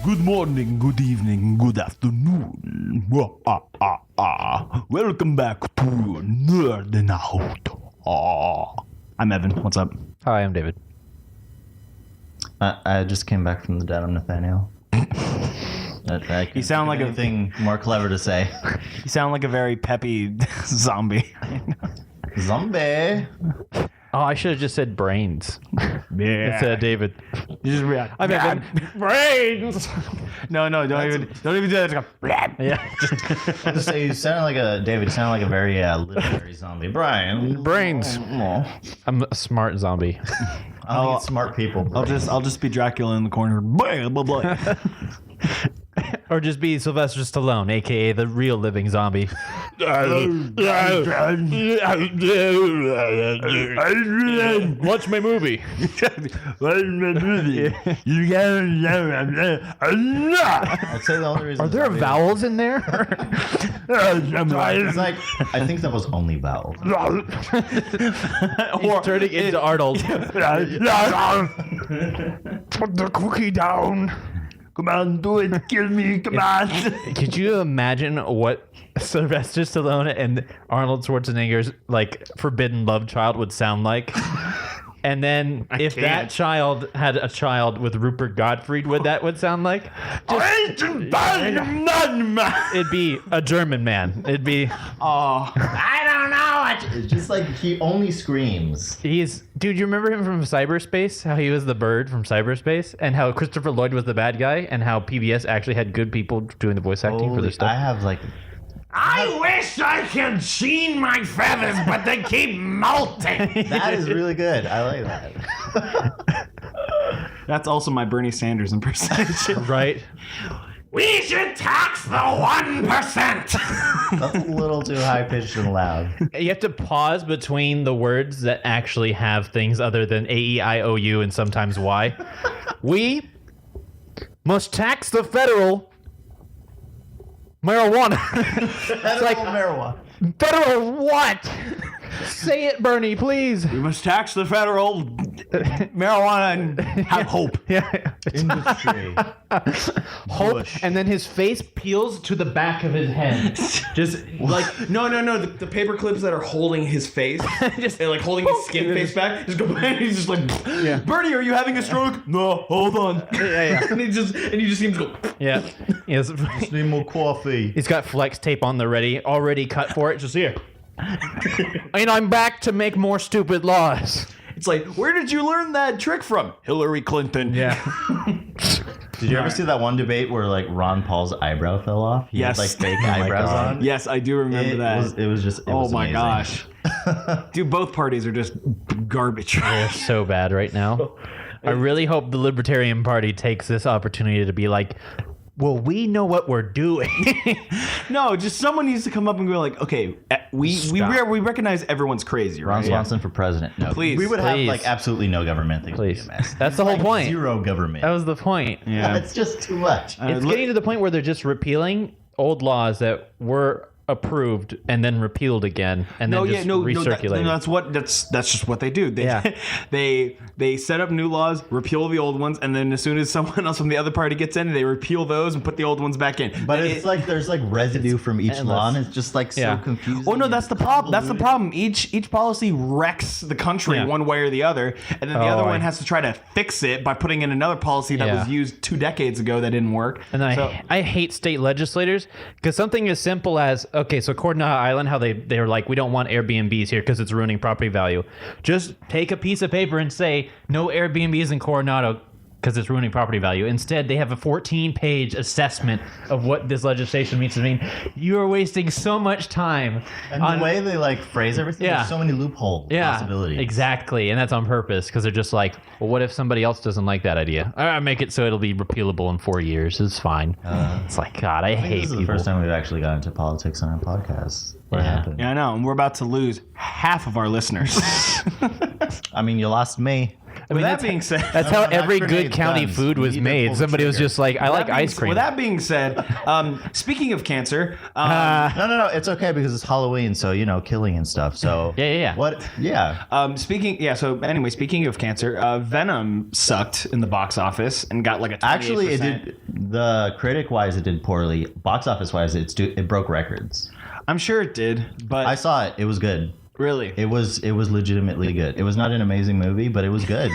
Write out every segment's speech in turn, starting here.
Good morning, good evening, good afternoon. Welcome back to Nerd Out. I'm Evan. What's up? Hi, I'm David. I just came back from the dead. I'm Nathanael. You sound like anything more clever to say. You sound like a very peppy zombie. Zombie. Oh, I should have just said brains. Yeah. Instead of David. You just react. I'm Evan. Brains. No, don't even do that. Just go, Yeah. I'll just say you sound like a David. You sound like a very literary zombie. Brian. Brains. I'm a smart zombie. I think it's smart people. I'll just be Dracula in the corner. Blah, blah, blah. Or just be Sylvester Stallone, a.k.a. the real living zombie. Watch my movie. I'd say the only reason. Are there vowels in there? It's like I think that was only vowels. He's turning into Arnold. Put the cookie down. Come on, do it. Kill me. Come on. Could you imagine what Sylvester Stallone and Arnold Schwarzenegger's like forbidden love child would sound like? And then if that child had a child with Rupert Gottfried, what that would sound like? It'd be a German man. It'd be I don't know. It's just like he only screams. Dude, you remember him from Cyberspace? How he was the bird from Cyberspace? And how Christopher Lloyd was the bad guy? And how PBS actually had good people doing the voice acting for their stuff? I have like. I wish I could sheen my feathers, but they keep molting. That is really good. I like that. That's also my Bernie Sanders impersonation. Right? We should tax the 1%. That's a little too high pitched and loud. You have to pause between the words that actually have things other than A-E-I-O-U and sometimes Y. We must tax the federal marijuana. That's like marijuana. Federal what? Say it, Bernie, please. We must tax the federal marijuana and have hope. Yeah. Industry. Hope, Bush. and then his face peels to the back of his head. Just like no. The paper clips that are holding his face, just like holding his skin face back. Just go back. He's just like, Bernie, are you having a stroke? No, hold on. Yeah. and you just see him go. Yeah. Yes. Just need more coffee. He's got flex tape on the ready, already cut for it. Just here. And I'm back to make more stupid laws. It's like, where did you learn that trick from? Hillary Clinton. Yeah. Did you ever see that one debate where like Ron Paul's eyebrow fell off? He Yes. had, like fake eyebrows on. Yes, I do remember that. It was just. It was my amazing. gosh. Dude, both parties are just garbage. They're so bad right now. I really hope the Libertarian Party takes this opportunity to be like, well, we know what we're doing. No, just someone needs to come up and go like, okay, we recognize everyone's crazy, right? Ron Swanson for president. No, Please. we would have Please. like absolutely no government. Things would be Please. a mess. That's the whole point. Zero government. That was the point. Yeah. It's just too much. It's getting to the point where they're just repealing old laws that were approved and then repealed again and then recirculated. That's just what they do. They set up new laws, repeal the old ones, and then as soon as someone else from the other party gets in, they repeal those and put the old ones back in. But it's like there's like residue from each law, and it's just like so confusing. Oh no, that's the problem. That's the problem. Each policy wrecks the country one way or the other, and then the other one has to try to fix it by putting in another policy that was used 2 decades ago that didn't work. And then I hate state legislators because something as simple as, okay, so Coronado Island, how they're like, we don't want Airbnbs here because it's ruining property value. Just take a piece of paper and say, no Airbnbs in Coronado because it's ruining property value. Instead, they have a 14-page assessment of what this legislation means to mean. You are wasting so much time. And the way they like phrase everything, there's so many loophole possibilities. Exactly. And that's on purpose because they're just like, well, what if somebody else doesn't like that idea? Make it so it'll be repealable in 4 years. It's fine. It's like, God, I hate This is people. the first time we've actually got into politics on our podcast. What happened? Yeah, I know, and we're about to lose half of our listeners. I mean, you lost me. I mean, that being said, that's how not every good grenades, county guns. food You was need to pull made. the Somebody was trigger. just like, I like ice cream. With that being said, speaking of cancer, No, it's okay because it's Halloween, so killing and stuff. So Yeah. What? Yeah. So anyway, speaking of cancer, Venom sucked in the box office and got like a 28%. Actually, it did. The critic wise, it did poorly. Box office wise, it broke records. I'm sure it did, but I saw it. It was good. really, It was legitimately good. It was not an amazing movie, but it was good.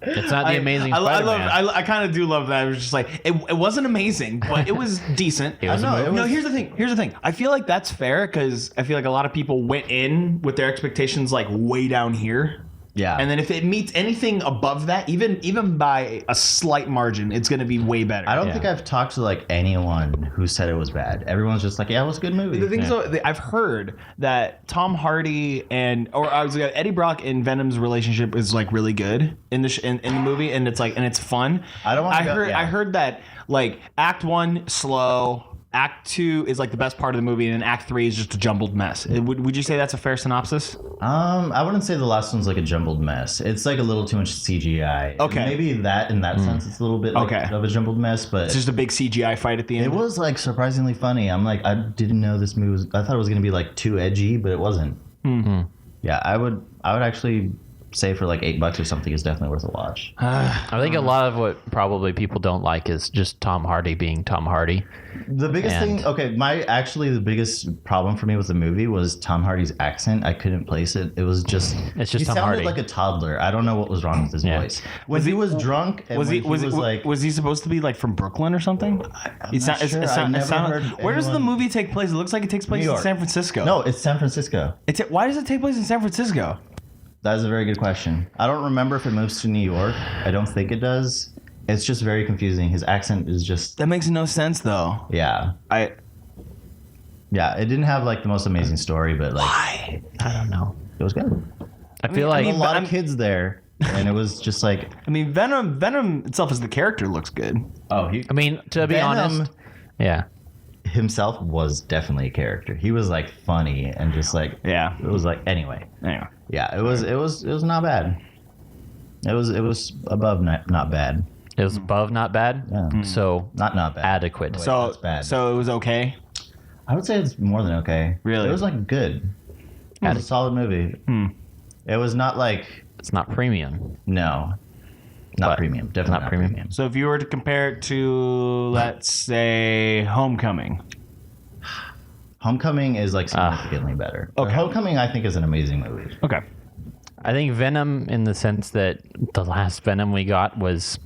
It's not the amazing I Spider-Man. I kind of do love that. It was just like it wasn't amazing, but it was decent. It was a movie. No, here's the thing. Here's the thing. I feel like that's fair because I feel like a lot of people went in with their expectations like way down here. Yeah. And then if it meets anything above that, even by a slight margin, it's going to be way better. I don't think I've talked to like anyone who said it was bad. Everyone's just like, yeah, it was a good movie. The thing is, though, I've heard that Tom Hardy Eddie Brock and Venom's relationship is like really good in the in the movie, and it's it's fun. I don't wanna go- I heard that like Act 1 slow. Act 2 is like the best part of the movie, and then Act 3 is just a jumbled mess. Would you say that's a fair synopsis? I wouldn't say the last one's like a jumbled mess. It's like a little too much CGI. Okay. Maybe that in that sense, it's a little bit of a jumbled mess, but It's just a big CGI fight at the end. it was like surprisingly funny. I'm like, I didn't know this movie was. I thought it was gonna be like too edgy, but it wasn't. Mm-hmm. Yeah, I would actually say for like $8 or something is definitely worth a watch. I think a lot of what probably people don't like is just Tom Hardy being Tom Hardy. The biggest And- thing, the biggest problem for me with the movie was Tom Hardy's accent. I couldn't place it. It was just It's just he Tom sounded Hardy. like a toddler. I don't know what was wrong with his Yeah. voice. When he was drunk, and Was when he was he supposed to be like from Brooklyn or something? I'm not sure. I never heard Where does the anyone- movie take place? It looks like it takes place New in York. San Francisco. No, it's San Francisco. Why does it take place in San Francisco? That is a very good question. I don't remember if it moves to New York. I don't think it does. It's just very confusing. His accent is just That makes no sense though. yeah. It didn't have like the most amazing story, but like Why? I don't know. it was good. I feel like A lot of kids there, and it was just like I mean, Venom itself as the character looks good. I mean, to be Venom- honest, yeah. himself was definitely a character. He was like funny and just like Yeah. It was like anyway. Anyway. Yeah, it was not bad. It was above not bad. It was above not bad. Yeah. So Not bad. adequate. Wait, So that's bad. So it was okay. I would say it's more than okay. Really? It was like good. It was a solid movie. It was not like it's not premium. not But premium. Definitely not premium. So if you were to compare it to, let's say, Homecoming. Homecoming is like significantly better. Okay. Homecoming I think is an amazing movie. Okay. I think Venom, in the sense that the last Venom we got was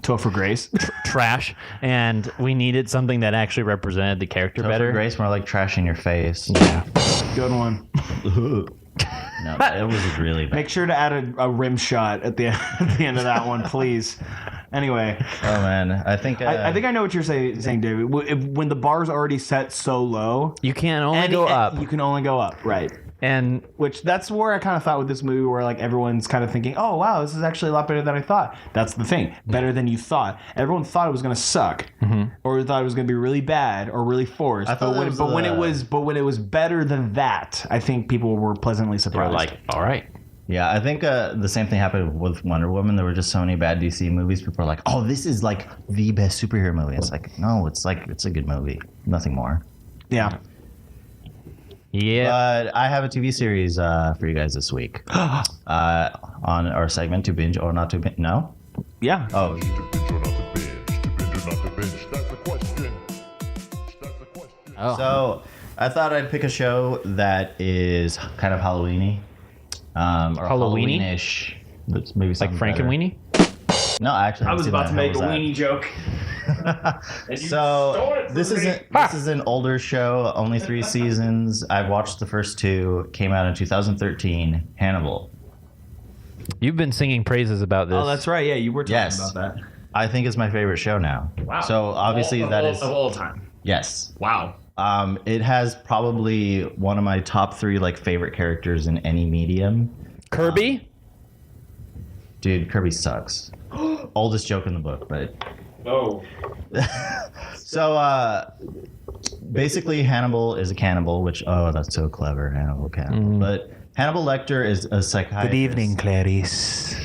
Topher Grace. trash, and we needed something that actually represented the character better. Grace more like trash in your face. Good one. No, it was really bad. Make sure to add a rim shot at the end of that one, please. Anyway, Oh man, I think I think I know what you're saying, David. When the bar's already set so low, You can only go up, You can only go up, right? and Which that's where I kind of thought with this movie, where like everyone's kind of thinking, "Oh wow, this is actually a lot better than I thought." That's the thing, better than you thought. Everyone thought it was going to suck, or thought it was going to be really bad or really forced. I thought But when it was better than that, I think people were pleasantly we're surprised. like, all right. Yeah, I think the same thing happened with Wonder Woman. There were just so many bad DC movies. People are like, "Oh, this is like the best superhero movie." It's like, no, it's a good movie. Nothing more. yeah. Yeah. But I have a TV series for you guys this week on our segment to binge or not to binge. No. Yeah. Oh, To binge or not to binge. To binge or not to binge. That's the question. That's the question. Oh. so I thought I'd pick a show that is kind of Halloweeny, or Halloweeny? Halloweenish. But maybe like something Frank and better. Weenie? No, actually, I was about to make a weenie joke. So this is an older show, only 3 seasons. I watched the first 2. Came out in 2013. Hannibal. You've been singing praises about this. Oh, that's right. Yeah, you were talking Yes. about that. I think it's my favorite show now. Wow. So obviously of that is all time. yes. Wow. It has probably one of my top 3 like favorite characters in any medium. Kirby? Dude, Kirby sucks. Oldest joke in the book, but Oh. so basically Hannibal is a cannibal, which that's so clever, Hannibal cannibal. But Hannibal Lecter is a psychiatrist. Clarice.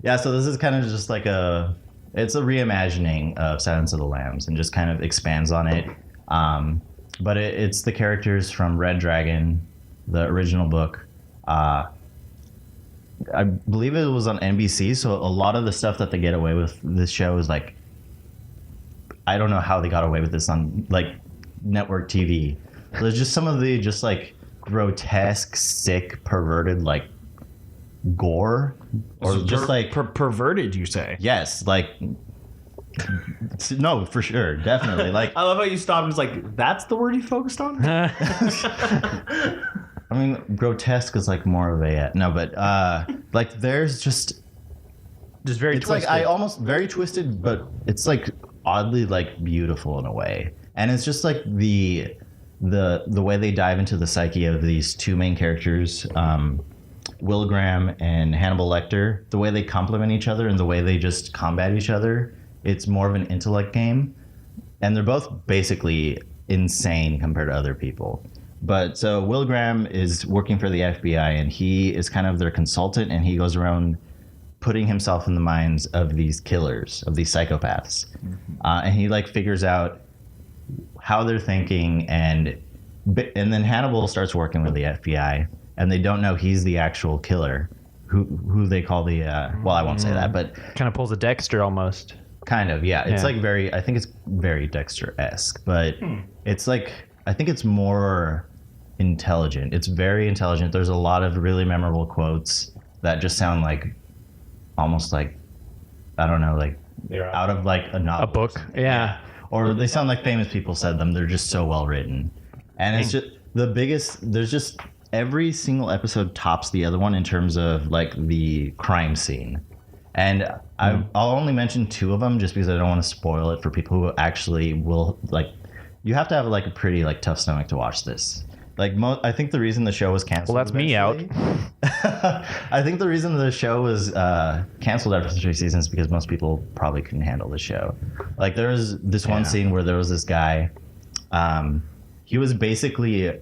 Yeah, so this is kind of just like it's a reimagining of Silence of the Lambs and just kind of expands on it. But it's the characters from Red Dragon, the original book. I believe it was on NBC, so a lot of the stuff that they get away with this show is like, I don't know how they got away with this on like network TV. There's just some of the just like grotesque, sick, perverted like gore, or just like perverted, you say? yes, like no, for sure, definitely. Like I love how you stopped and was like, that's the word you focused on? I mean, grotesque is like more of a no, but like there's just very it's twisted. like I almost very twisted, but it's like oddly like beautiful in a way, and it's just like the way they dive into the psyche of these two main characters, Will Graham and Hannibal Lecter, the way they complement each other and the way they just combat each other. It's more of an intellect game, and they're both basically insane compared to other people. But so Will Graham is working for the FBI, and he is kind of their consultant, and he goes around putting himself in the minds of these killers, of these psychopaths. And he like figures out how they're thinking, and then Hannibal starts working with the FBI, and they don't know he's the actual killer, who they call the well, I won't say that, but Kind of pulls a Dexter almost. kind of, yeah. It's Yeah. like I think it's very Dexter-esque, but it's like, I think it's more intelligent. It's very intelligent. There's a lot of really memorable quotes that just sound like almost like, I don't know, like out of like a novel. A book. Yeah. Or they sound like famous people said them. They're just so well written. And it's just there's just every single episode tops the other one in terms of like the crime scene. And I'll only mention two of them just because I don't want to spoil it for people who actually will like. You have to have like a pretty like tough stomach to watch this. Like I think the reason the show was canceled. Well, that's me out. I think the reason the show was canceled after 3 seasons is because most people probably couldn't handle the show. Like there was this one scene where there was this guy. He was basically.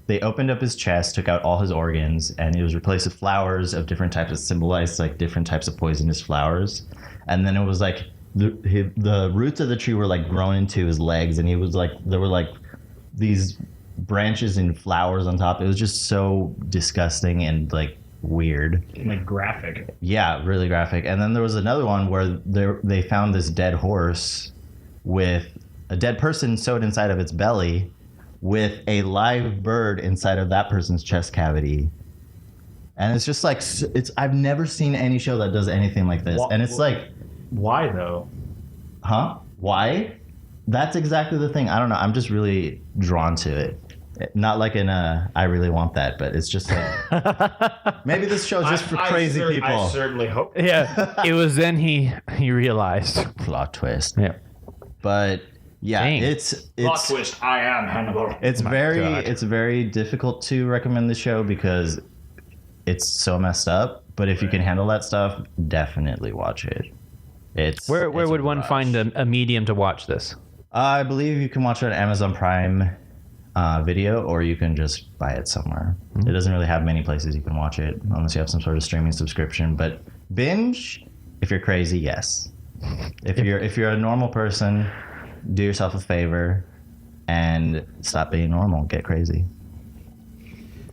They opened up his chest, took out all his organs, and he was replaced with flowers of different types that symbolized like different types of poisonous flowers. And then it was like the roots of the tree were like grown into his legs, and he was like there were like these branches and flowers on top. It was just so disgusting and like weird. Like graphic. Yeah, really graphic. And then there was another one where they found this dead horse with a dead person sewed inside of its belly, with a live bird inside of that person's chest cavity. And it's just like, I've never seen any show that does anything like this. And it's like, why though? huh? Why? That's exactly the thing. I don't know. I'm just really drawn to it. Not like in I really want that, but it's just like, maybe this show's just for crazy people. I certainly hope. Yeah. It was then he realized. Plot twist. Yeah. But yeah, Dang. it's Plot twist. I am Hannibal. It's God. it's very difficult to recommend the show because it's so messed up. But if you can handle that stuff, definitely watch it. Where it's would a one rush. find a medium to watch this? I believe you can watch it on Amazon Prime Video, or you can just buy it somewhere. It doesn't really have many places you can watch it unless you have some sort of streaming subscription. But binge, if you're crazy, yes. If you're a normal person, do yourself a favor and stop being normal. Get crazy.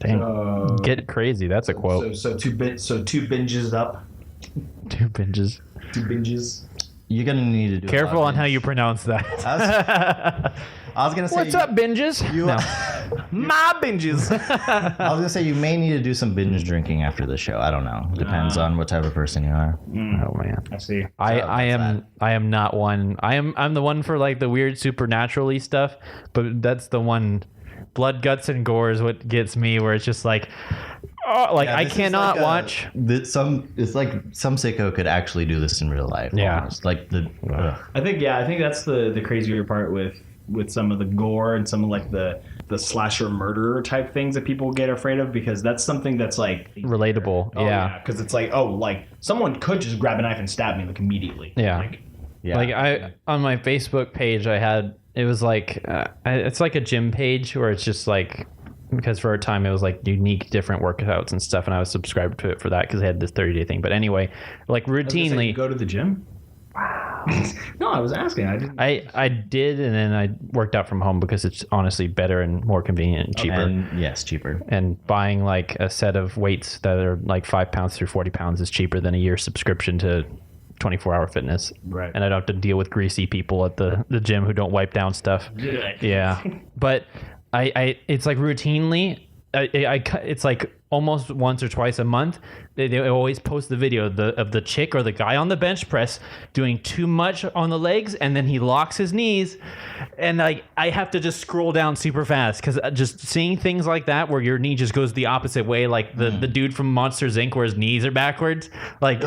Dang. Get crazy. That's a quote. So two binges up. 2 binges. 2 binges. You're gonna need to do. Careful a lot on of how binge. you pronounce that. I was gonna say. What's up, binges? No. My binges. I was gonna say you may need to do some binge drinking after the show. I don't know. Depends on what type of person you are. Oh man. I see. I am not one. I'm the one for like the weird supernaturally stuff, but that's the one. Blood, guts, and gore is what gets me. Where it's just like, oh, like Yeah, I this is cannot like watch. It's like some sicko could actually do this in real life. Yeah. Almost. Like the. I think that's the crazier part with some of the gore and some of like the slasher murderer type things that people get afraid of, because that's something that's like Relatable. Oh, yeah. because it's like, oh, like someone could just grab a knife and stab me like immediately. Yeah. Like, Yeah. Like I on my Facebook page, I had it was like it's like a gym page where it's just like because for a time it was like unique different workouts and stuff, and I was subscribed to it for that because they had this 30-day thing. But anyway, like routinely, You go to the gym? Wow. No, I was asking. I didn't. I did, and then I worked out from home because it's honestly better and more convenient and cheaper. And yes, cheaper. And buying like a set of weights that are like 5 pounds through 40 pounds is cheaper than a year subscription to 24-hour fitness. Right. And I don't have to deal with greasy people at the gym who don't wipe down stuff. Yeah. But I it's like routinely, it's like almost once or twice a month. They always post the video of the chick or the guy on the bench press doing too much on the legs, and then he locks his knees, and like I have to just scroll down super fast because just seeing things like that where your knee just goes the opposite way, like the dude from Monsters Inc. where his knees are backwards, like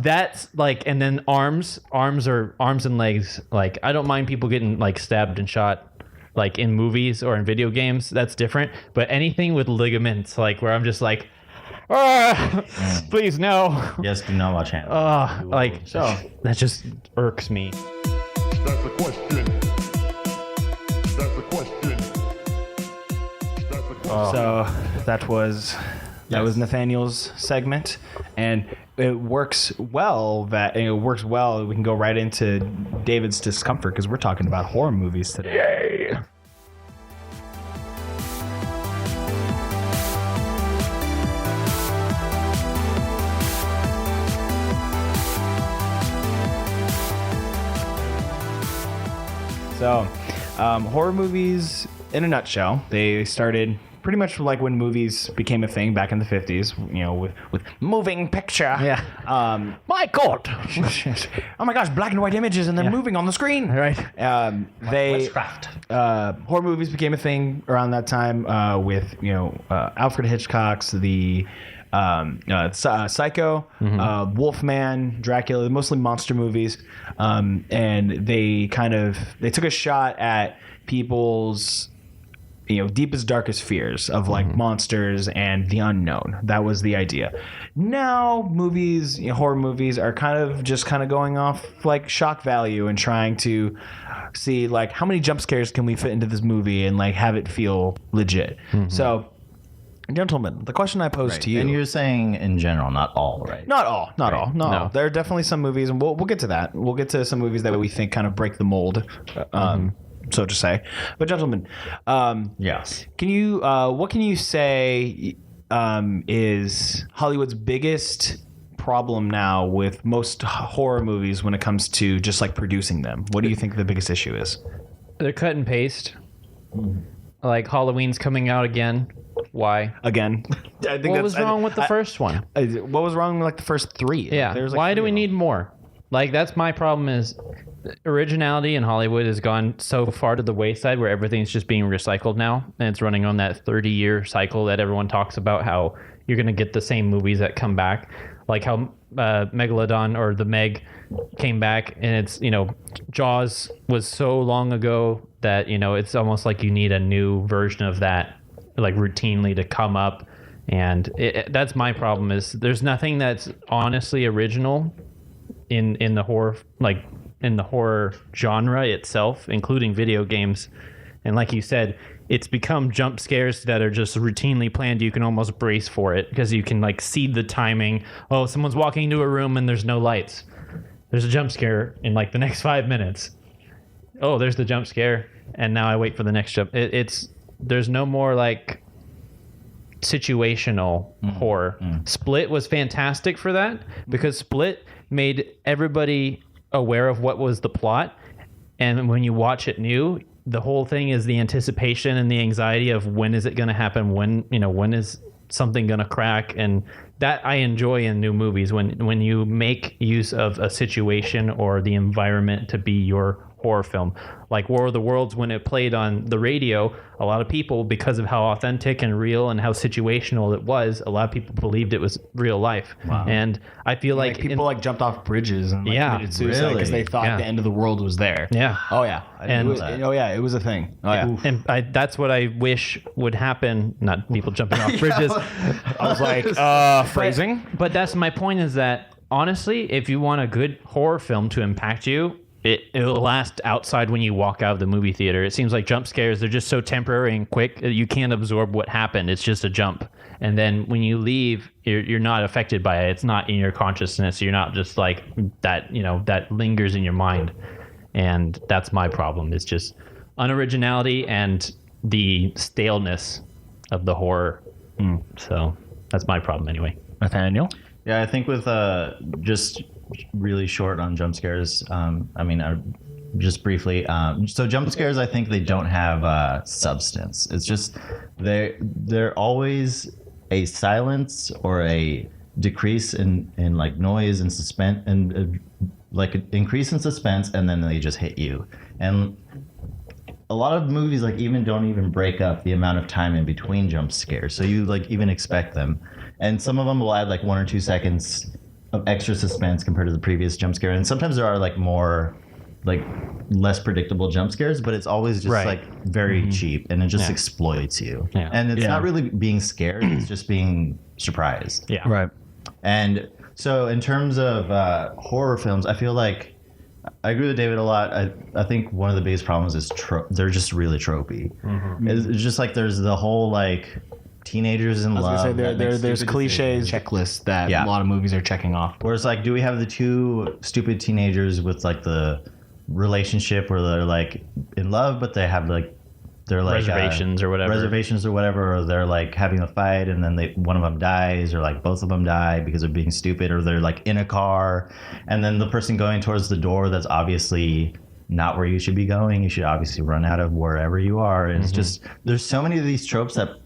that's like, and then arms and legs. Like I don't mind people getting like stabbed and shot, like in movies or in video games, that's different. But anything with ligaments, like where I'm just like, please no. Yes, do not watch anime. Like so that just irks me. That's the question. That's the question. That's the question. So that was Nathaniel's segment, and it works well. We can go right into David's discomfort because we're talking about horror movies today. Yay! So, horror movies, in a nutshell, they started pretty much like when movies became a thing back in the 50s, you know, with moving picture. Yeah. My God. Oh my gosh, black and white images and they're moving on the screen. Right. Horror movies became a thing around that time with, you know, Alfred Hitchcock's Psycho, Wolfman, Dracula, mostly monster movies. And they took a shot at people's, you know, deepest, darkest fears of like monsters and the unknown. That was the idea. Now movies, you know, horror movies are kind of going off like shock value and trying to see like how many jump scares can we fit into this movie and like have it feel legit. So, gentlemen, the question I posed to you, And you're saying in general, not all, right? not all. No. There are definitely some movies, and we'll get to that. We'll get to some movies that we think kind of break the mold, so to say. But gentlemen, Yes. can you what can you say is Hollywood's biggest problem now with most horror movies when it comes to just like producing them? What do you think the biggest issue is? They're cut and paste. Like Halloween's coming out again. Why? Again, I think What was wrong with the first one? What was wrong with like the first three? Yeah. There's, like, Why do three we of them. need more? Like that's my problem is originality in Hollywood has gone so far to the wayside where everything's just being recycled now, and it's running on that 30-year cycle that everyone talks about, how you're going to get the same movies that come back, like how Megalodon or The Meg came back, and it's, you know, Jaws was so long ago that, you know, it's almost like you need a new version of that like routinely to come up. And that's my problem is there's nothing that's honestly original in the horror, like in the horror genre itself, including video games. And like you said, it's become jump scares that are just routinely planned. You can almost brace for it because you can like see the timing. Oh, someone's walking into a room and there's no lights. There's a jump scare in like the next 5 minutes. Oh, there's the jump scare. And now I wait for the next jump. There's no more like situational horror. Split was fantastic for that because Split made everybody aware of what was the plot, and when you watch it new, the whole thing is the anticipation and the anxiety of when is it going to happen, when is something going to crack. And that I enjoy in new movies, when you make use of a situation or the environment to be your horror film. Like War of the Worlds, when it played on the radio, a lot of people, because of how authentic and real and how situational it was, a lot of people believed it was real life. Wow. And I feel like people like jumped off bridges and like, committed suicide because they thought Yeah. the end of the world was there. Yeah. Oh yeah. And- it was a thing. Oh yeah. and that's what I wish would happen. Not people jumping off bridges. I was like, phrasing. But that's my point, is that honestly, if you want a good horror film to impact you, it'll last outside when you walk out of the movie theater. It seems like jump scares, they're just so temporary and quick that you can't absorb what happened. It's just a jump. And then when you leave, you're not affected by it. It's not in your consciousness. You're not just like that, that lingers in your mind. And that's my problem. It's just unoriginality and the staleness of the horror. So that's my problem anyway. Nathanael? Yeah, I think with just really short on jump scares. Just briefly. So jump scares, I think they don't have substance. It's just they're always a silence or a decrease in like noise and suspense and like an increase in suspense, and then they just hit you. And a lot of movies like even don't even break up the amount of time in between jump scares, so you like even expect them. And some of them will add like 1 or 2 seconds of extra suspense compared to the previous jump scare. And sometimes there are like more like less predictable jump scares, but it's always just like very cheap, and it just exploits you. Yeah. And it's not really being scared, it's just being surprised. Yeah. Right. And so in terms of horror films, I feel like I agree with David a lot. I think one of the biggest problems is they're just really tropey. It's just like there's the whole like teenagers in love. I was gonna say that make there's stupid cliches, decisions. checklists that a lot of movies are checking off. Whereas like, do we have the two stupid teenagers with like the relationship where they're like in love, but they have like they're like Reservations or whatever. or they're like having a fight and then one of them dies, or like both of them die because of being stupid, or they're like in a car and then the person going towards the door that's obviously not where you should be going. You should obviously run out of wherever you are. And it's just, there's so many of these tropes that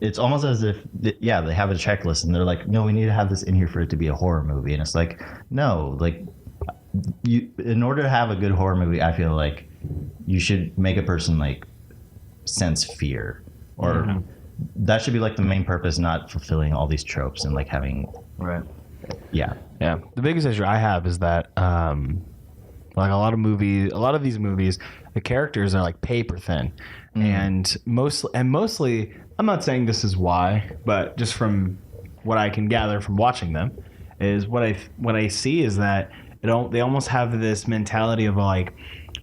it's almost as if they have a checklist and they're like, no, we need to have this in here for it to be a horror movie. And it's like, no, like in order to have a good horror movie, I feel like you should make a person like sense fear, or that should be like the main purpose, not fulfilling all these tropes and like having yeah. The biggest issue I have is that like a lot of these movies, the characters are like paper thin, and mostly I'm not saying this is why, but just from what I can gather from watching them is what I see is that they almost have this mentality of like,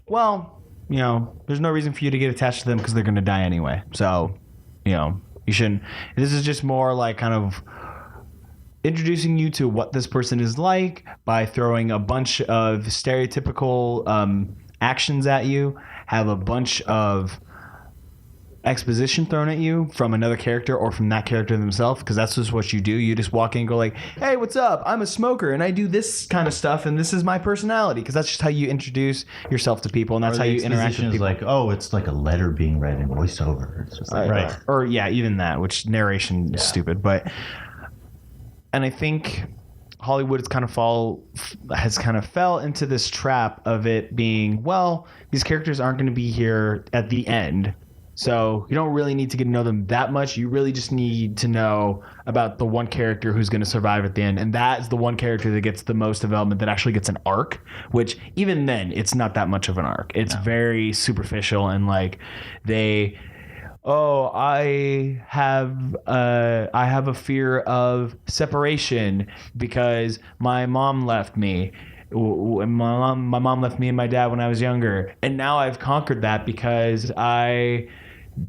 well, there's no reason for you to get attached to them because they're going to die anyway. So, you shouldn't. This is just more like kind of introducing you to what this person is like by throwing a bunch of stereotypical actions at you, have a bunch of exposition thrown at you from another character or from that character themselves, because that's just what you do. You just walk in and go like, hey, what's up? I'm a smoker and I do this kind of stuff and this is my personality, because that's just how you introduce yourself to people, and that's how you interact with people. Like, oh, it's like a letter being read in voiceover. It's just like right. Or even that, which narration is stupid. And I think Hollywood has kind of fell into this trap of it being, well, these characters aren't going to be here at the end, so you don't really need to get to know them that much. You really just need to know about the one character who's going to survive at the end. And that is the one character that gets the most development, that actually gets an arc, which even then, it's not that much of an arc. It's very superficial, and like I have a fear of separation because my mom left me. My mom left me and my dad when I was younger, and now I've conquered that because I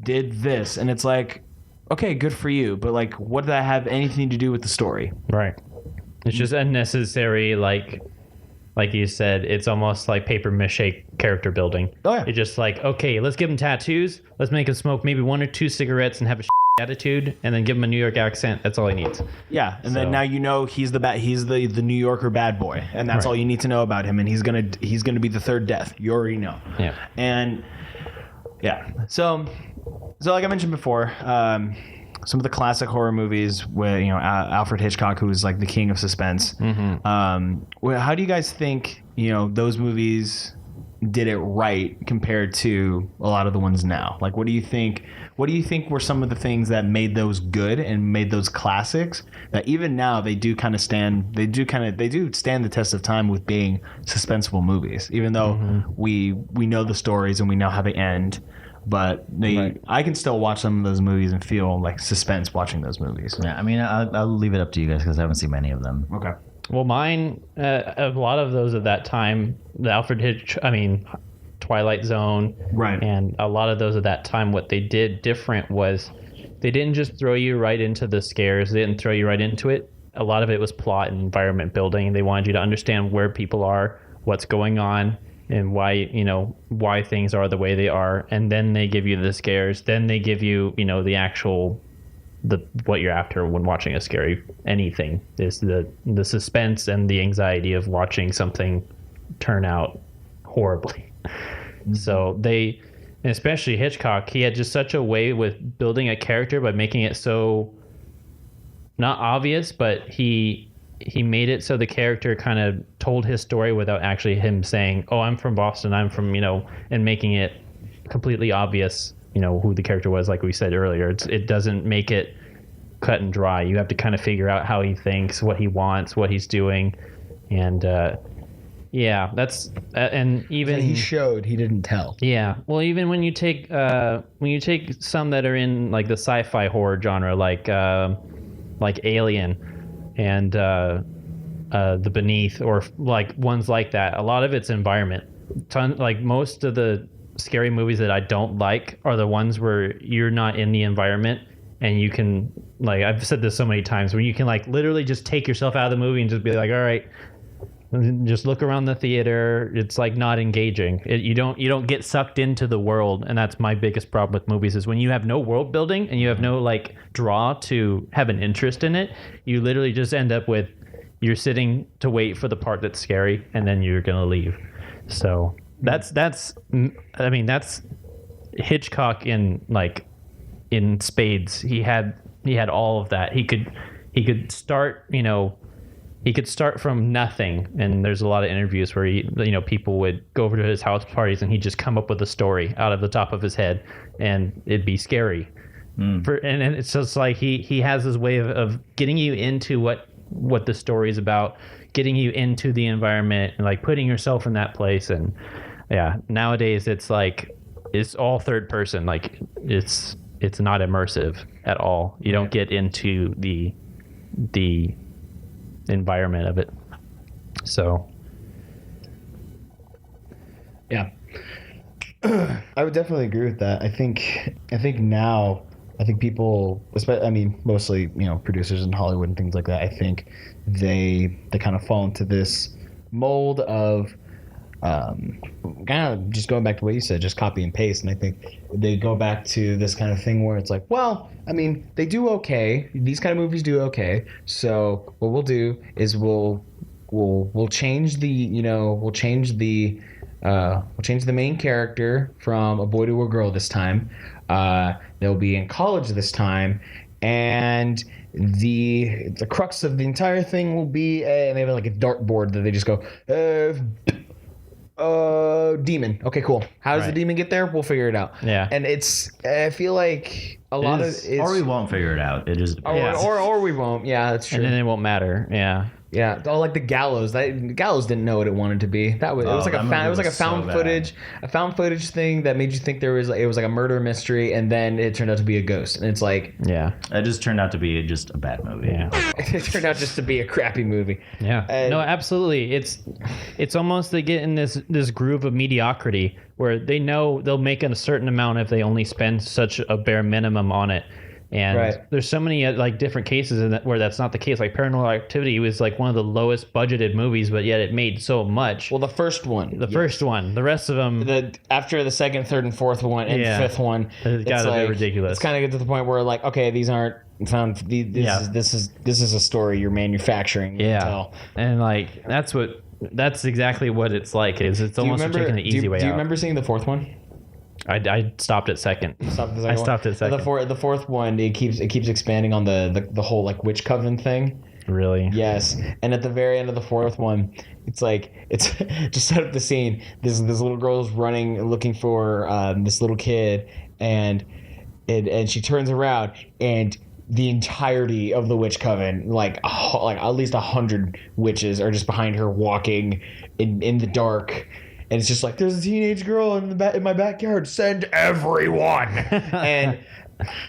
did this. And it's like, okay, good for you, but like, what did that have anything to do with the story? Right. It's just unnecessary, like you said, it's almost like paper mache character building. Oh yeah. It's just like, okay, let's give him tattoos, let's make him smoke maybe 1 or 2 cigarettes and have a attitude, and then give him a New York accent. That's all he needs. Yeah, and then now he's the New Yorker bad boy, and that's all you need to know about him. And he's gonna be the third death. You already know. Yeah. And so like I mentioned before, some of the classic horror movies with Alfred Hitchcock, who is like the king of suspense. How do you guys think those movies did it right compared to a lot of the ones now? Like, what do you think were some of the things that made those good and made those classics that even now they do stand the test of time with being suspenseful movies, even though we know the stories and we know how they end, but I can still watch some of those movies and feel like suspense watching those movies. Yeah, I mean, I'll leave it up to you guys because I haven't seen many of them. Okay. Well, mine, a lot of those at that time, the Twilight Zone, Right. and a lot of those at that time, what they did different was they didn't just throw you right into the scares. They didn't throw you right into it. A lot of it was plot and environment building. They wanted you to understand where people are, what's going on, and why things are the way they are. And then they give you the scares. Then they give you, the actual what you're after when watching a scary anything is the suspense and the anxiety of watching something turn out horribly. So especially Hitchcock, he had just such a way with building a character by making it so not obvious, but he made it so the character kind of told his story without actually him saying, "Oh, I'm from Boston, I'm from," and making it completely obvious, who the character was, like we said earlier. It doesn't make it cut and dry. You have to kind of figure out how he thinks, what he wants, what he's doing. And that's and even He showed, he didn't tell. yeah. Well, even when you take some that are in like the sci-fi horror genre, like Alien and The Beneath, or like ones like that, a lot of it's environment. Like most of the scary movies that I don't like are the ones where you're not in the environment, and you can, like, I've said this so many times, where you can like literally just take yourself out of the movie and just be like, all right, just look around the theater. It's like not engaging. You don't get sucked into the world, and that's my biggest problem with movies is when you have no world building and you have no like draw to have an interest in it. You literally just end up with you're sitting to wait for the part that's scary, and then you're gonna leave. So that's Hitchcock in spades. He had all of that. He could start, he could start from nothing, and there's a lot of interviews where people would go over to his house parties and he'd just come up with a story out of the top of his head, and it'd be scary. And it's just like he has this way of getting you into what the story is about, getting you into the environment, and like putting yourself in that place. And yeah, nowadays it's like it's all third person. Like it's not immersive at all. You don't get into the environment of it. So Yeah. I would definitely agree with that. I think now, people, mostly, producers in Hollywood and things like that, I think they kind of fall into this mold of kind of just going back to what you said, just copy and paste. And I think they go back to this kind of thing where it's like, well, they do okay. These kind of movies do okay. So what we'll do is we'll change the main character from a boy to a girl this time. They'll be in college this time, and the crux of the entire thing will be, and they have like a dartboard that they just go, demon. Okay, cool. How does the demon get there? We'll figure it out. Yeah. And I feel like a lot of it's, or we won't figure it out. It just or we won't. Yeah, that's true. And then it won't matter. Yeah. Yeah, like the Gallows. Gallows didn't know what it wanted to be. It was like a found footage thing that made you think it was like a murder mystery, and then it turned out to be a ghost. And it's like, yeah, it just turned out to be just a bad movie. Yeah. It turned out just to be a crappy movie. Yeah. No, absolutely. It's almost they get in this groove of mediocrity where they know they'll make a certain amount if they only spend such a bare minimum on it. And there's so many like different cases where that's not the case. Like Paranormal Activity was like one of the lowest budgeted movies, but yet it made so much. Well, the first one. First one. The rest of them. After the second, third, and fourth one, and fifth one, it's got to be ridiculous. It's kind of get to the point where like, okay, these aren't found. This is a story you're manufacturing. And like that's exactly what it's like. It's almost taking the easy way out. Do you remember seeing the fourth one? I stopped at second. I stopped at second. The fourth one, it keeps expanding on the whole like witch coven thing. Really? Yes. And at the very end of the fourth one, it's just set up the scene. This little girl's running looking for this little kid, and she turns around, and the entirety of the witch coven, like at least 100 witches, are just behind her walking in the dark. And it's just like, there's a teenage girl in my backyard. Send everyone. And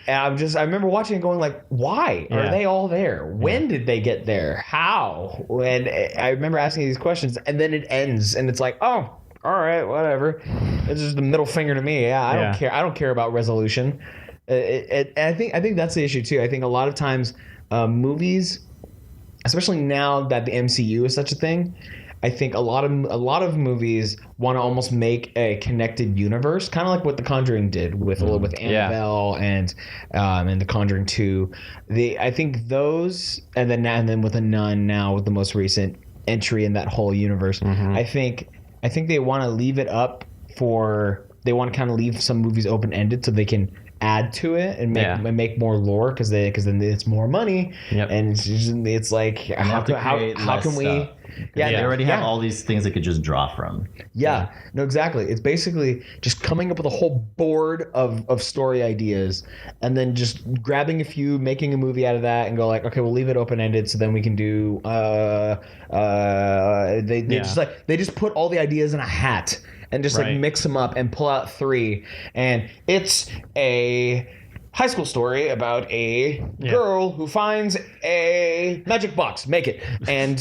And I remember watching it going like, why are Yeah. they all there? When did they get there? How? And I remember asking these questions, and then it ends, and it's like, oh, all right, whatever. It's just the middle finger to me. Yeah, I don't care. I don't care about resolution. And I think that's the issue too. I think a lot of times movies, especially now that the MCU is such a thing, I think a lot of movies want to almost make a connected universe, kind of like what The Conjuring did with Annabelle and The Conjuring 2. I think those, and then with The Nun now with the most recent entry in that whole universe. I think they want to leave it up they want to kind of leave some movies open ended so they can add to it and make more lore because then it's more money. And it's like how can we? Yeah, they already have all these things they could just draw from. Yeah, no, exactly. It's basically just coming up with a whole board of story ideas and then just grabbing a few, making a movie out of that, and go like, okay, we'll leave it open ended so then we can do. They just put all the ideas in a hat and just like mix them up and pull out 3, and it's a high school story about a girl who finds a magic box. Make it, and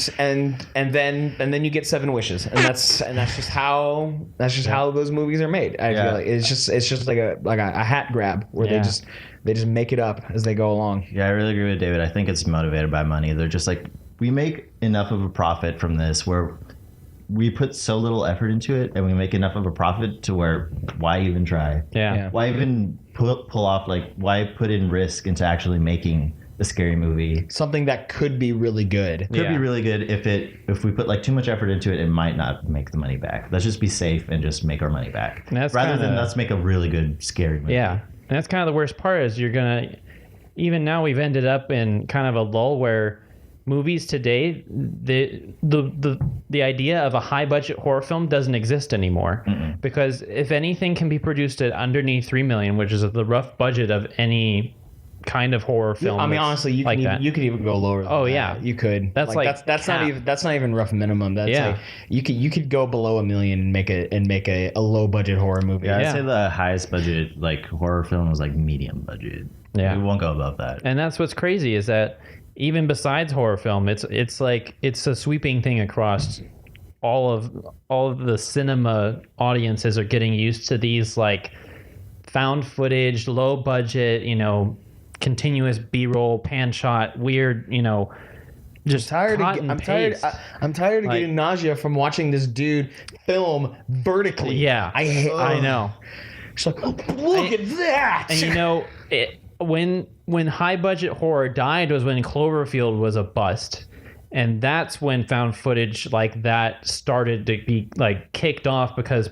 then you get 7 wishes, and that's just how those movies are made. I feel like it's just like a hat grab where they just make it up as they go along. Yeah, I really agree with David. I think it's motivated by money. They're just like, we make enough of a profit from this where we put so little effort into it, and we make enough of a profit to where why even try? Yeah. Why even pull off, like, why put in risk into actually making a scary movie? Something that could be really good. Could be really good. If we put like too much effort into it, it might not make the money back. Let's just be safe and just make our money back. Rather than let's make a really good scary movie. Yeah. And that's kind of the worst part is even now we've ended up in kind of a lull where movies today, the idea of a high budget horror film doesn't exist anymore. Because if anything can be produced at underneath $3 million, which is the rough budget of any kind of horror film. I mean, honestly, you could even go lower. Than that. You could. That's not even rough minimum. That's like you could go below $1 million and make a low budget horror movie. Yeah, I'd say the highest budget like horror film was like medium budget. Yeah, we won't go above that. And that's what's crazy is that even besides horror film, it's a sweeping thing across all of the cinema audiences are getting used to these like found footage, low budget, continuous B-roll, pan shot, weird, just I'm tired of Like, getting nausea from watching this dude film vertically. Yeah, I know. It's like, look at that. And when high budget horror died was when Cloverfield was a bust. And that's when found footage like that started to be like kicked off because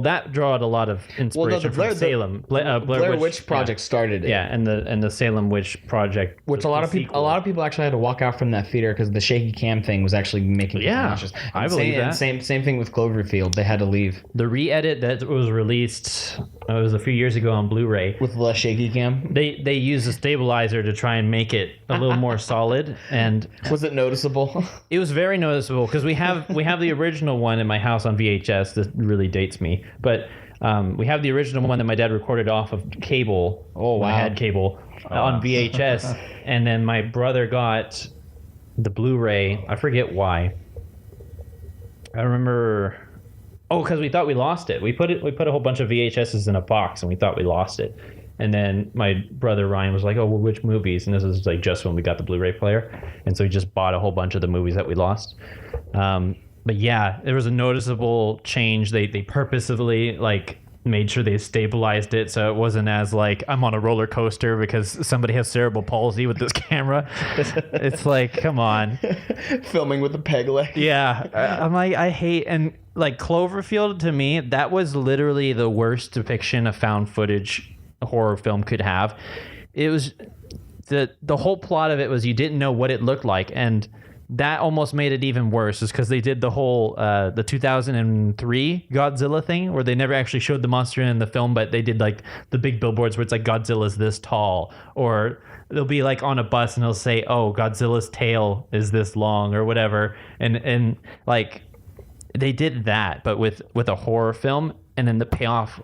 that drawed a lot of inspiration from Salem. Blair Witch Project started it. Yeah, and the Salem Witch Project, which a lot of people actually had to walk out from that theater because the shaky cam thing was actually making people nauseous. I believe that. Same thing with Cloverfield. They had to leave. The re-edit that was released, it was a few years ago on Blu-ray with less shaky cam. They used a stabilizer to try and make it a little more solid. And was it noticeable? It was very noticeable because we have the original one in my house on VHS. This really dates me. But we have the original one that my dad recorded off of cable. Oh, wow. I had cable on VHS. And then my brother got the Blu-ray. I forget why. I remember... Oh, because we thought we lost it. We put a whole bunch of VHSs in a box, and we thought we lost it. And then my brother Ryan was like, "Oh, well, which movies?" And this is like just when we got the Blu-ray player, and so he just bought a whole bunch of the movies that we lost. But yeah, there was a noticeable change. They purposefully like made sure they stabilized it so it wasn't as like I'm on a roller coaster because somebody has cerebral palsy with this camera. It's like, come on, filming with a peg leg. Yeah, I'm like, I hate and like Cloverfield to me that was literally the worst depiction a found footage horror film could have. It was the whole plot of it was you didn't know what it looked like, and that almost made it even worse is because they did the whole the 2003 Godzilla thing where they never actually showed the monster in the film, but they did like the big billboards where it's like Godzilla's this tall, or they'll be like on a bus and they'll say, oh, Godzilla's tail is this long or whatever, and like they did that but with a horror film, and then the payoff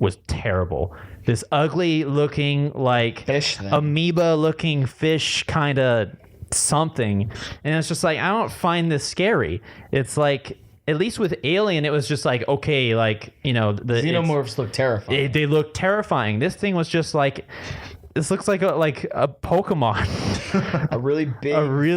was terrible. This ugly looking like Fish thing. amoeba looking fish kind of something, and it's just like, I don't find this scary. It's like, at least with Alien, it was just like, okay, like, the Xenomorphs look terrifying. they look terrifying. This thing was just like, this looks like a Pokemon. A really big,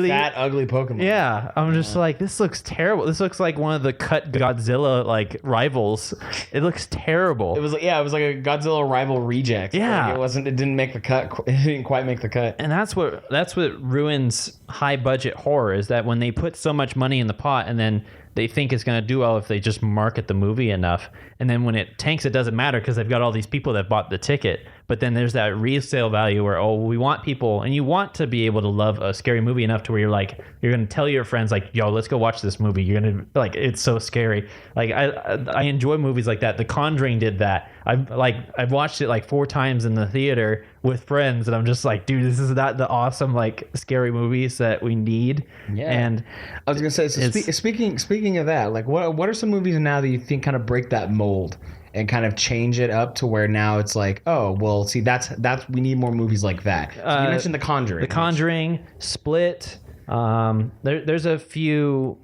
fat, ugly Pokemon. Yeah, I'm just like, this looks terrible. This looks like one of the cut Godzilla like rivals. It looks terrible. It was like a Godzilla rival reject. Yeah. Like, it didn't make the cut. It didn't quite make the cut. And that's what ruins high budget horror, is that when they put so much money in the pot and then they think it's going to do well if they just market the movie enough, and then when it tanks, it doesn't matter because they've got all these people that bought the ticket. But then there's that resale value where, we want people, and you want to be able to love a scary movie enough to where you're going to tell your friends like, yo, let's go watch this movie. You're going to like, it's so scary. Like I enjoy movies like that. The Conjuring did that. I've watched it like 4 times in the theater with friends, and I'm just like, dude, this is not the awesome like scary movies that we need. Yeah. And I was gonna say, so speaking of that, like, what are some movies now that you think kind of break that mold and kind of change it up to where now it's like, oh, well, see, that's we need more movies like that. So you mentioned The Conjuring. The Conjuring, Split. There's a few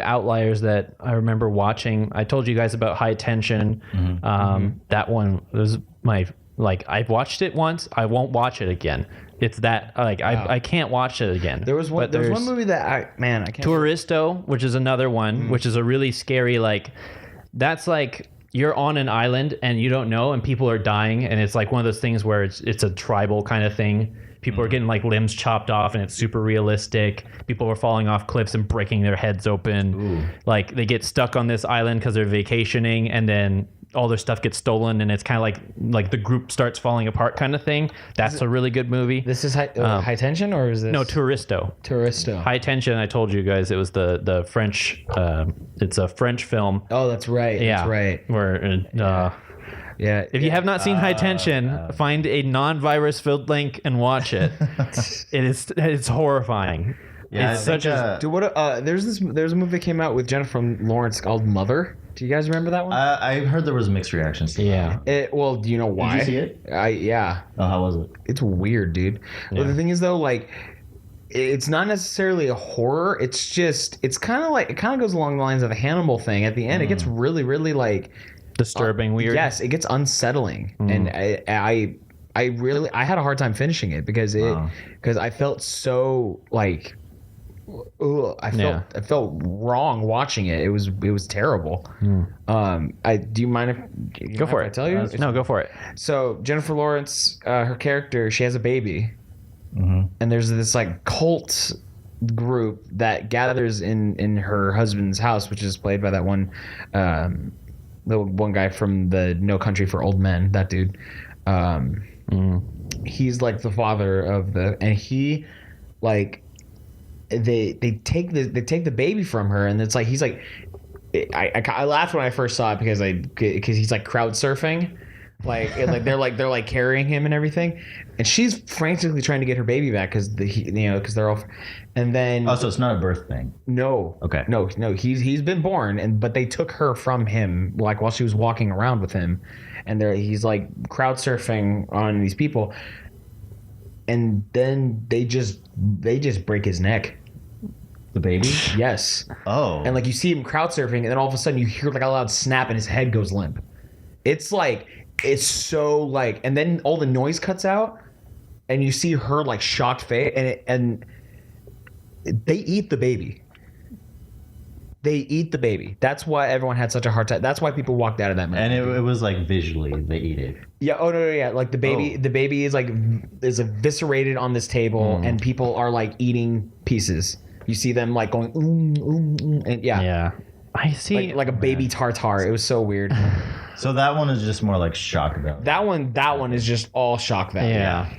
outliers that I remember watching. I told you guys about High Tension. That one was I've watched it once. I won't watch it again. It's that I can't watch it again. There was one movie that I can't. Touristo, which is another one, which is a really scary that's like, you're on an island and you don't know, and people are dying, and it's like one of those things where it's a tribal kind of thing. People are getting like limbs chopped off, and it's super realistic. People are falling off cliffs and breaking their heads open. Ooh. Like, they get stuck on this island because they're vacationing, and then all their stuff gets stolen, and it's kind of like the group starts falling apart kind of thing. That's a really good movie. This is High Tension, or is this? No, Touristo. High Tension, I told you guys, it was the French, it's a French film. Oh, that's right. Yeah. That's right. Where, yeah. If you have not seen High Tension, find a non-virus filled link and watch it. It's horrifying. Yeah, it's such a dude. There's a movie that came out with Jennifer Lawrence called Mother. Do you guys remember that one? I heard there was mixed reactions to that. Well, do you know why? Did you see it? Yeah. Oh, how was it? It's weird, dude. Yeah. But the thing is, though, like, it's not necessarily a horror. It's just, it kind of goes along the lines of the Hannibal thing. At the end, it gets really, really like disturbing, weird. Yes, it gets unsettling, and I had a hard time finishing it because I felt so like. Ugh, I felt wrong watching it. It was terrible. Do you mind if go for I it? tell you? No, go for it. So Jennifer Lawrence, her character, she has a baby, and there's this like cult group that gathers in her husband's house, which is played by that one, the one guy from the No Country for Old Men. That dude, he's like the father of and he like. They take the baby from her, and it's like he's like, I laughed when I first saw it because he's like crowd surfing, like they're like carrying him and everything, and she's frantically trying to get her baby back because they're all, and then so it's not a birth thing. No. Okay. No. He's been born, but they took her from him like while she was walking around with him, and he's like crowd surfing on these people. And then they just break his neck. The baby? Yes. Oh. And like you see him crowd surfing, and then all of a sudden you hear like a loud snap, and his head goes limp. It's so like, and then all the noise cuts out, and you see her like shocked face, and they eat the baby. They eat the baby. That's why everyone had such a hard time. That's why people walked out of that movie. And it was like visually they eat it. Yeah. Oh no. Yeah. Like the baby is like eviscerated on this table, and people are like eating pieces. You see them like going and yeah. Yeah. I see. Like a baby tartare. It was so weird. So that one is just more like shock value. That one is just all shock value. Yeah.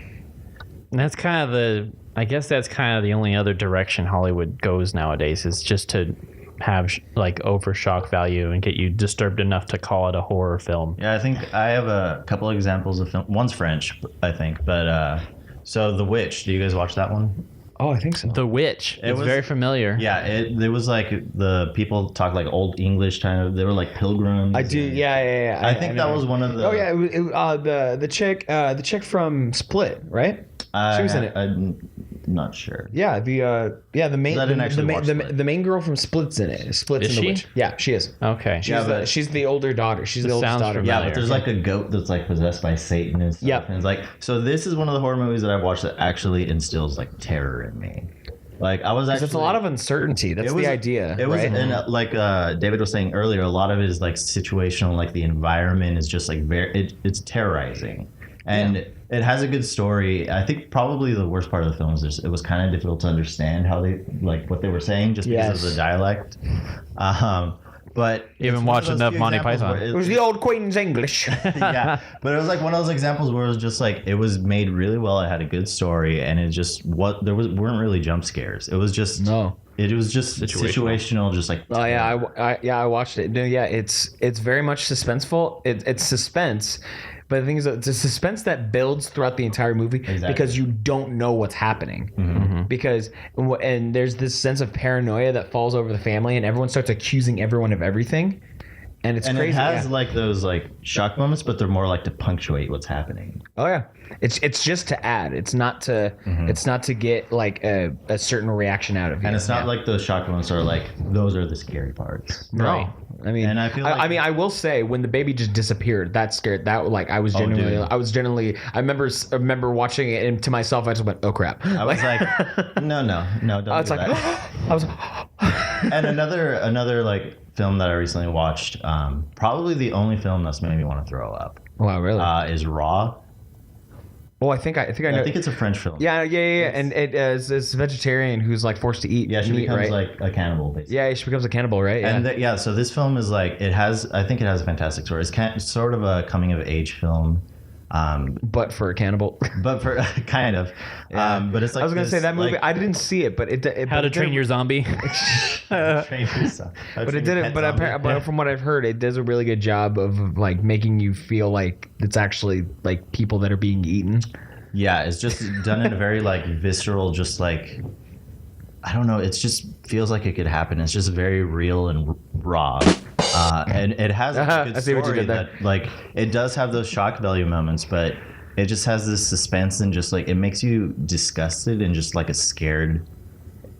And that's kind of I guess that's kind of the only other direction Hollywood goes nowadays, is just to have like over shock value and get you disturbed enough to call it a horror film. Yeah, I think I have a couple of examples of film. One's French, I think, but so The Witch. Do you guys watch that one? Oh, I think so. The Witch. It's was- very familiar. Yeah, it was like the people talk like old English kind of. They were like pilgrims. I do. and- Yeah. I think that was one of the. Oh yeah, the chick from Split, right? She was in it. I'm not sure. Yeah, the main I didn't actually watch Split. the main girl from Split's in it. Split's Is in the she? Witch. Yeah, she is. Okay. She's the older daughter. She's the This oldest sounds daughter. familiar. Yeah, but there's like a goat that's like possessed by Satan and stuff. Yep. And it's like, so this is one of the horror movies that I've watched that actually instills like terror in me. Like I was actually. It's a lot of uncertainty. That's it was- the idea. It was, right? and like David was saying earlier, a lot of it is like situational. Like the environment is just like it's terrorizing, and it has a good story. I think probably the worst part of the film is just, it was kind of difficult to understand how they like what they were saying just because of the dialect. But You haven't it's one of watched those enough few Monty examples Python. where It was the old Queen's English. yeah, but it was like one of those examples where it was just like it was made really well. It had a good story, and it just weren't really jump scares. It was just It was just situational, just like. Oh yeah, I watched it. No, yeah, it's very much suspenseful. It's suspense, but the thing is, it's a suspense that builds throughout the entire movie because you don't know what's happening. Because and there's this sense of paranoia that falls over the family, and everyone starts accusing everyone of everything, and it's crazy. It has like those like shock moments, but they're more like to punctuate what's happening. Oh yeah, it's just to add. It's not to get like a certain reaction out of you. And it's not like those shock moments are like those are the scary parts. No. Right. I mean, And I feel like- I mean, I will say when the baby just disappeared, that scared. That like I was genuinely, dude. I remember watching it, and to myself, I just went, "Oh crap!" I was like, no, don't I was do like, that. I was. And another like film that I recently watched, probably the only film that's made me want to throw up, Wow, really? is Raw. I think I know. I think it's a French film. Yeah, and it is this vegetarian who's like forced to eat Yeah, she meat, becomes right? like a cannibal, basically. Yeah, she becomes a cannibal, right? Yeah. And so this film is like I think it has a fantastic story. It's sort of a coming of age film, but for a cannibal. but for kind of. But it's like I was gonna say that movie. Like, I didn't see it, but it. How to Train Your Zombie. train yourself. But it didn't. But from what I've heard, it does a really good job of like making you feel like it's actually like people that are being eaten. Yeah, it's just done in a very like visceral, just like I don't know. It just feels like it could happen. It's just very real and raw, and it has a good I see what you story did there. that like it does have those shock value moments, but it just has this suspense and just like it makes you disgusted and just like a scared.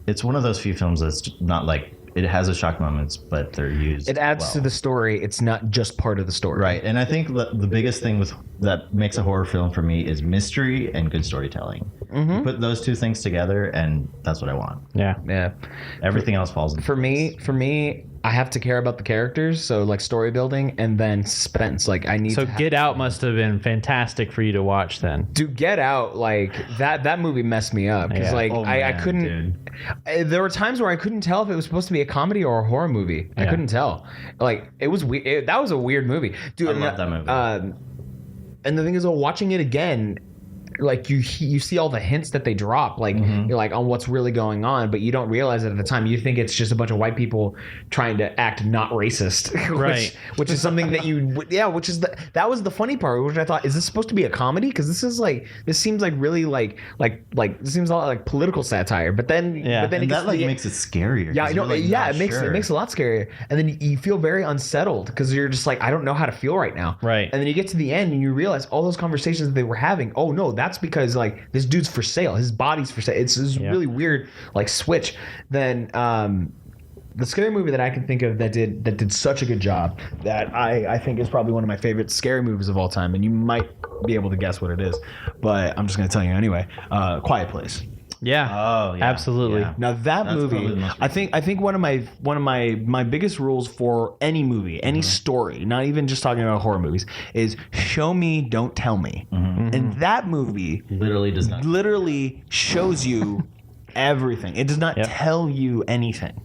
It's one of those few films that's not like it has a shock moments, but they're used. It adds well. to the story. It's not just part of the story. Right, and I think the biggest thing that makes a horror film for me is mystery and good storytelling. You put those two things together, and that's what I want. Yeah. Yeah. Everything else falls into For me, I have to care about the characters, so like story building and then suspense. Like I need So to Get Out must have been fantastic for you to watch then. to Get Out. Like that movie messed me up because Yeah. like Oh, I man, couldn't. dude. There were times where I couldn't tell if it was supposed to be a comedy or a horror movie. I Yeah. couldn't tell. Like it was weird. That was a weird movie, dude. I love that movie. And the thing is, watching it again, like you see all the hints that they drop, like you're like on what's really going on, but you don't realize it at the time. You think it's just a bunch of white people trying to act not racist, Right. which is something that which is that was the funny part, which I thought, is this supposed to be a comedy? Because this seems like really like this seems a lot like political satire, but then Yeah. but then And it gets that like to the- makes it scarier. yeah, 'cause I know. you're, like, Yeah, not it makes sure. it a lot scarier, and then you feel very unsettled because you're just like, I don't know how to feel right now. Right. And then you get to the end and you realize all those conversations that they were having. Oh no, that's because like this dude's for sale. His body's for sale. It's this really weird like switch. Then the scary movie that I can think of that did such a good job that I think is probably one of my favorite scary movies of all time, and you might be able to guess what it is, but I'm just gonna tell you anyway. Quiet Place. Yeah. Oh, yeah. Absolutely. Yeah. Now that That's probably movie, the most I think one of my biggest rules for any movie, any story, not even just talking about horror movies, is show me, don't tell me. And that movie Literally does not. literally shows you everything. It does not Yep. tell you anything.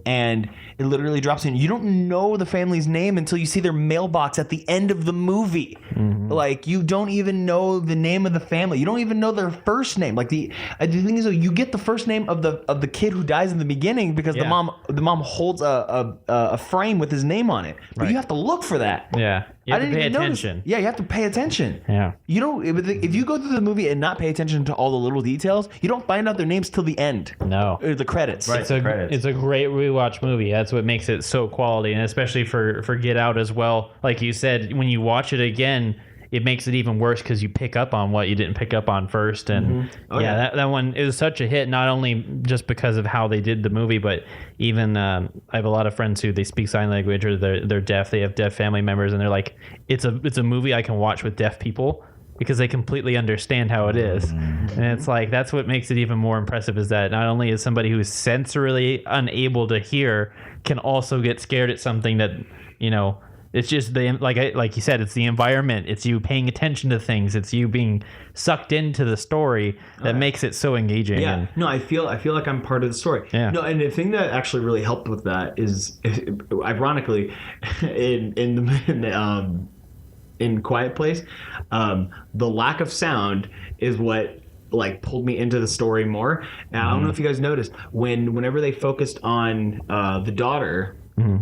and it literally drops in. You don't know the family's name until you see their mailbox at the end of the movie. Like, you don't even know the name of the family. You don't even know their first name. Like, the thing is, though, you get the first name of the kid who dies in the beginning because the mom holds a frame with his name on it. But you have to look for that. Yeah. You have to pay even notice. attention. Yeah, you have to pay attention. Yeah. You don't. If you go through the movie and not pay attention to all the little details, you don't find out their names till the end. No. Or the credits. Right. It's a great rewatch movie. That's what makes it so quality, and especially for Get Out as well. Like you said, when you watch it again, it makes it even worse because you pick up on what you didn't pick up on first. And that one, it was such a hit, not only just because of how they did the movie, but even I have a lot of friends who they speak sign language or they're deaf. They have deaf family members, and they're like, it's a movie I can watch with deaf people because they completely understand how it is. And it's like, that's what makes it even more impressive, is that not only is somebody who's sensorily unable to hear can also get scared at something that, you know, it's just like you said, it's the environment. It's you paying attention to things. It's you being sucked into the story that makes it so engaging. Yeah. No, I feel like I'm part of the story. Yeah. No, and the thing that actually really helped with that is, ironically, in Quiet Place, the lack of sound is what like pulled me into the story more. And I don't know if you guys noticed whenever they focused on the daughter.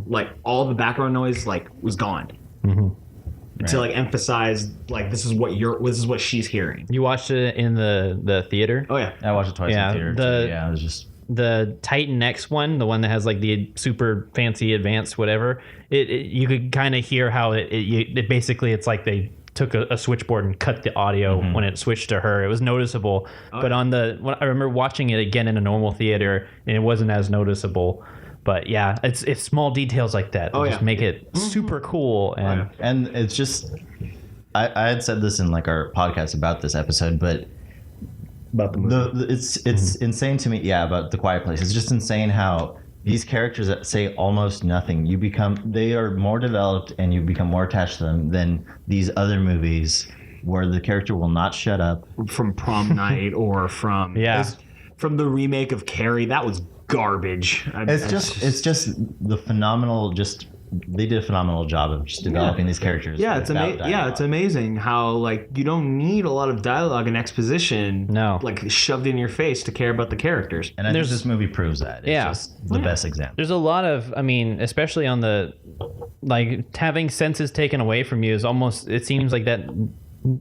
Like all the background noise like was gone to like emphasize like this is what she's hearing. You watched it in the theater? Oh yeah, I watched it twice in theater too. Yeah, it was just the Titan X one, the one that has like the super fancy advanced whatever. It you could kind of hear how it basically it's like they took a switchboard and cut the audio when it switched to her. It was noticeable, but I remember watching it again in a normal theater and it wasn't as noticeable. But yeah, it's small details like that that just make it super cool. And it's just, I had said this in like our podcast about this episode, but about the movie. It's insane to me. Yeah, about The Quiet Place. It's just insane how these characters that say almost nothing, they are more developed and you become more attached to them than these other movies where the character will not shut up. From Prom Night or from from the remake of Carrie. That was garbage. It's just the phenomenal. They did a phenomenal job of just developing these characters. Yeah, it's amazing how like you don't need a lot of dialogue and exposition. No, like shoved in your face to care about the characters. And I think this movie proves that. It's just the best example. There's a lot of, I mean, especially on the like having senses taken away from you is almost. It seems like that.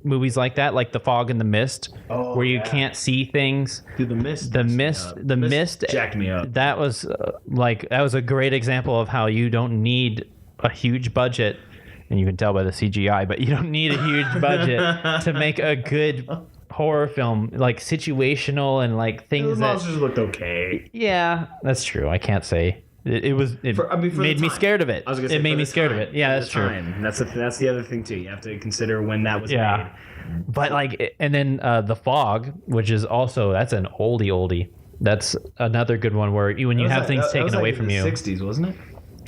Movies like that, like The Fog and the Mist, where you can't see things. Dude, the Mist jacked me up. That was a great example of how you don't need a huge budget, and you can tell by the CGI, but you don't need a huge budget to make a good horror film, like situational and like things the monsters looked okay. Yeah, that's true. I can't say. It made me scared of it. It made me scared of it. Yeah, that's true. That's the other thing too. You have to consider when that was made. But like, and then The Fog, which is also that's an oldie. That's another good one where when you have things taken away from you. 60s, wasn't it?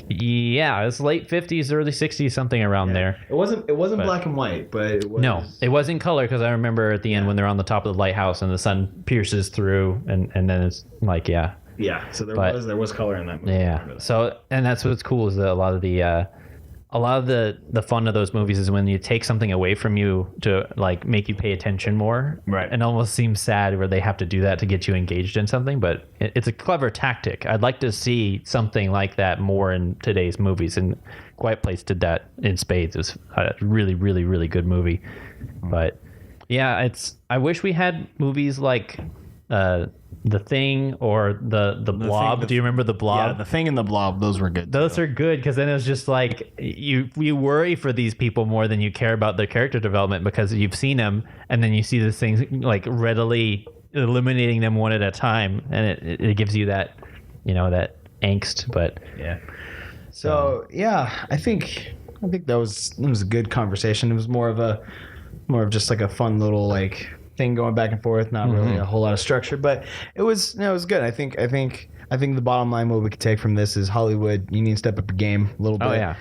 Yeah, it's late 50s, early 60s, something around there. It wasn't black and white, but it was. No, it was in color because I remember at the end when they're on the top of the lighthouse and the sun pierces through, and then it's like Yeah, so there was color in that movie. Yeah, so and that's what's cool is that a lot of the fun of those movies is when you take something away from you to like make you pay attention more, right? And almost seems sad where they have to do that to get you engaged in something, but it's a clever tactic. I'd like to see something like that more in today's movies, and Quiet Place did that in spades. It was a really, really, really good movie, but yeah, I wish we had movies like. The Thing or the Blob. Do you remember The Blob? Yeah, The Thing and The Blob. Those were good. Those are good because then it's just like you worry for these people more than you care about their character development because you've seen them and then you see these things like readily eliminating them one at a time, and it gives you that that angst. But yeah. So yeah, I think that was a good conversation. It was more of just like a fun little like. Thing going back and forth, not really a whole lot of structure, but it was good. I think the bottom line what we could take from this is Hollywood, you need to step up your game a little bit. Oh yeah.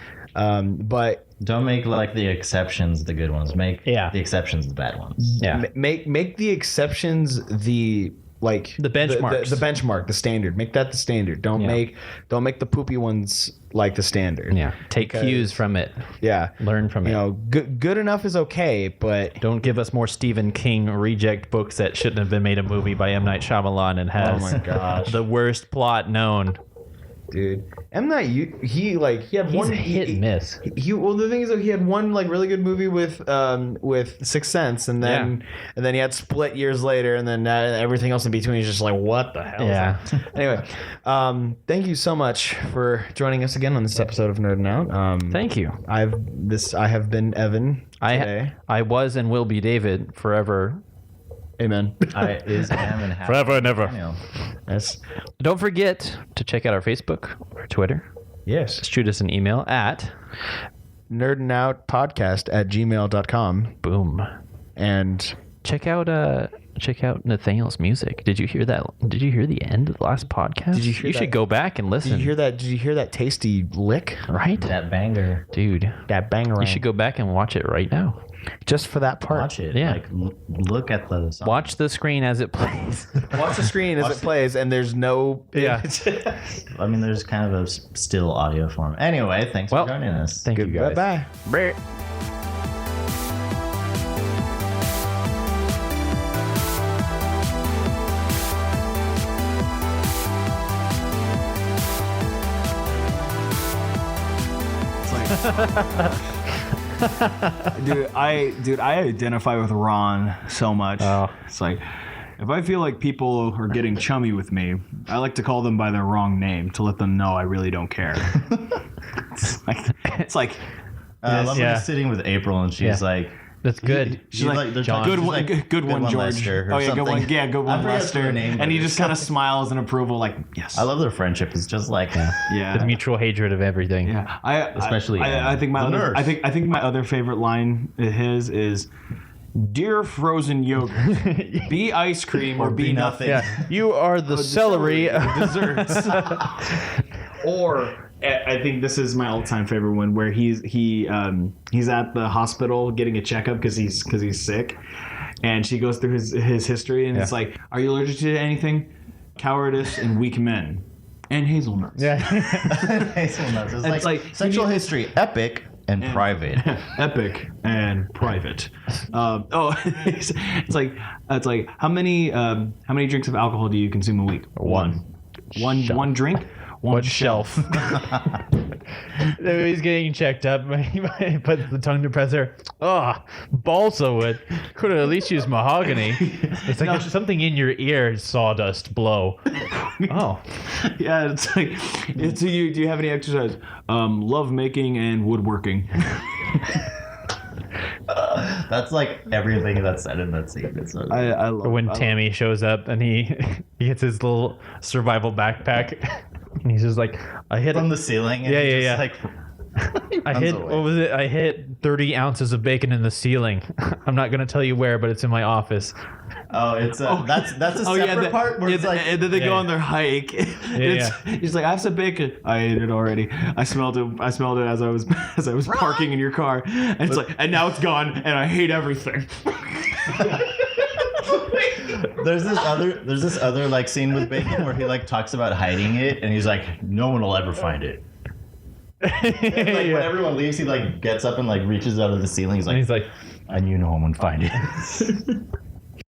But don't make like the exceptions the good ones. Make the exceptions the bad ones. Yeah. Make the exceptions the like The benchmarks. the benchmark, the standard. Make that the standard. Don't make the poopy ones like the standard. Yeah. Take cues from it. Yeah. Learn from it. You know, good enough is okay, but Don't give us more Stephen King reject books that shouldn't have been made a movie by M. Night Shyamalan and has my gosh. the worst plot known. dude, M. Night, he had He's one a hit and miss. Well, the thing is that he had one like really good movie with Sixth Sense, and then he had Split years later, and then everything else in between is just like, what the hell? Yeah. Is that? Anyway, thank you so much for joining us again on this episode of Nerding Out. Thank you. I have been Evan today. I was and will be David forever. Amen. I is am and have Forever and ever. Nathanael. Yes. Don't forget to check out our Facebook or Twitter. Yes. Shoot us an email at nerdingoutpodcast@gmail.com. boom. And Check out Nathaniel's music. Did you hear that? Did you hear the end of the last podcast? Did you hear You that? should go back and listen. did you hear that tasty lick? Right? That banger. Dude. That banger. You should go back and watch it right now. just for that part. Watch it. Yeah. Like look at the song. Watch the screen as it plays. Watch the screen as it plays, and there's no. Yeah. I mean, there's kind of a still audio form. Anyway, thanks Well, for joining us. Thank you guys. Bye. Dude, I identify with Ron so much. Oh. It's like, if I feel like people are getting chummy with me, I like to call them by their wrong name to let them know I really don't care. it's like I love when Yeah. he's sitting with April and she's Yeah. like, That's good. she's like, they're John. talking- good she's one, like, good one, George. Lester, or Oh yeah, good something. one. Yeah, good I one, forget Lester. her name, And he but just kind of smiles in approval, like yes. I love their friendship. It's just like, Yeah. The mutual hatred of everything. Yeah, Especially I think my the other, nurse. I think my other favorite line of his is, "Dear frozen yogurt, be ice cream or be nothing." Yeah. You are the celery. desserts. Or I think this is my all-time favorite one, where he's at the hospital getting a checkup because he's sick, and she goes through his history, and it's like, "Are you allergic to anything? Cowardice and weak men, and hazelnuts." Yeah. hazelnuts. It's like sexual history, epic and private. Epic and private. It's like how many drinks of alcohol do you consume a week? One drink. One shelf. He's getting checked up. He puts the tongue depressor. Oh, balsa wood. Could have at least used mahogany. It's like there's something in your ear. Sawdust blow. Oh. Yeah, it's like, do you have any exercise? Love making and woodworking. That's like everything that's said in that scene. It's so I love When I love- Tammy shows up and he gets his little survival backpack. And he's just like, I hit from the ceiling. And Yeah, he yeah, just, yeah. Like, I runs hit away. what was it? I hit 30 ounces of bacon in the ceiling. I'm not gonna tell you where, but it's in my office. Oh, it's that's a separate part where it's like, and then they go yeah. on their hike. He's like, "I have some bacon. I ate it already. I smelled it as I was parking in your car. And it's like, and now it's gone, and I hate everything." there's this other like scene with bacon where he like talks about hiding it, and he's like, no one will ever find it. And, like when everyone leaves, he like gets up and like reaches out of the ceiling. He's And like, he's like, I knew no one would find it.